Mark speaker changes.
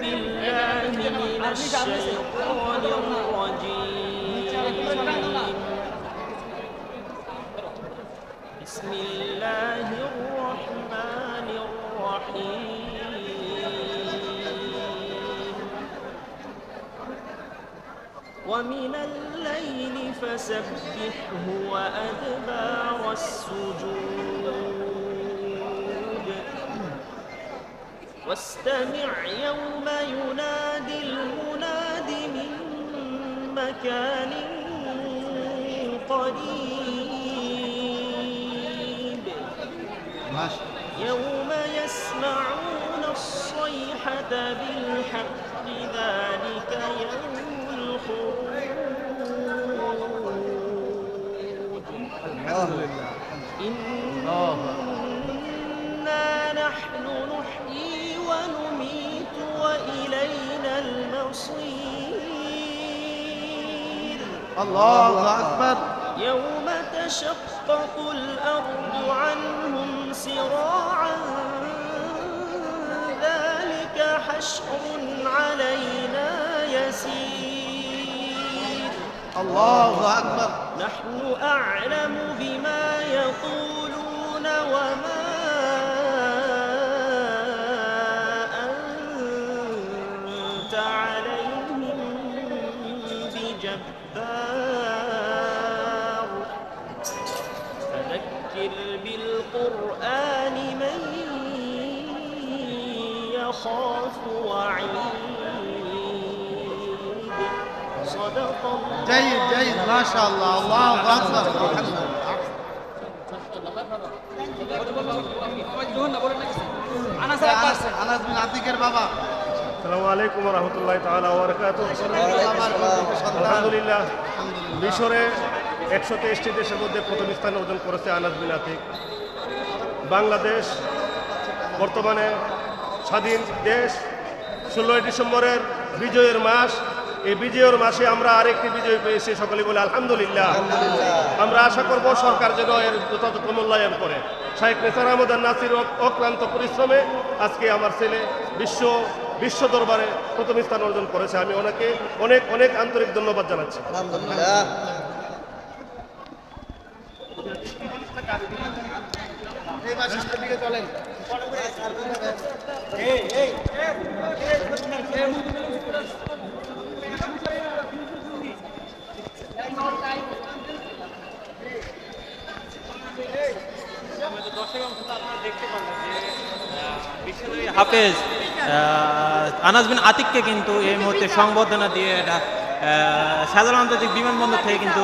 Speaker 1: بالله من الشيطان الرجيم بسم الله الرحمن الرحيم ومن الليل فسبحه وأدبار السجود واستمع يوم ينادي المناد من مكان قريب يوم يسمعون الصيحة بالحق ذلك يوم الخروج إنا نحن نحيي ونميت وإلينا المصير
Speaker 2: الله أكبر
Speaker 1: يوم تشقق الأرض عنهم سراعا ذلك حشر علينا يسير
Speaker 2: الله أكبر
Speaker 1: نحن أعلم بما يقولون وما أنت عليهم بجبار فذكر بالقرآن من يخاف وعيد صدق الله
Speaker 2: جيد جيد ما شاء الله الله أكبر আনাস বিন আতিকের বাবা
Speaker 3: আসসালামু আলাইকুম ওয়া রাহমাতুল্লাহি তাআলা ওয়া বারাকাতুহু আলহামদুলিল্লাহ মিশরে 123টি দেশের মধ্যে প্রথম স্থান অর্জন করেছে আনাস বিন আতিক বাংলাদেশ বর্তমানে স্বাধীন দেশ 16 ডিসেম্বরের বিজয়ের মাস এই বিজয়ের মাসে আমরা আরেকটি বিজয় পেয়েছি সকলে বলে আলহামদুলিল্লাহ আমরা আশা করব সরকার যেন এর যথাযথ মূল্যায়ন করে শাইখ নেসার আহমদ নাসির অক্লান্ত পরিশ্রমে আজকে আমার ছেলে বিশ্ব দরবারে প্রথম স্থান অর্জন করেছে আমি ওনাকে অনেক অনেক আন্তরিক ধন্যবাদ জানাচ্ছি
Speaker 4: হাফেজ আনাস বিন আতিককে কিন্তু এই মুহূর্তে সংবর্ধনা দিয়ে এটা শাহজালাল আন্তর্জাতিক বিমানবন্দর থেকে কিন্তু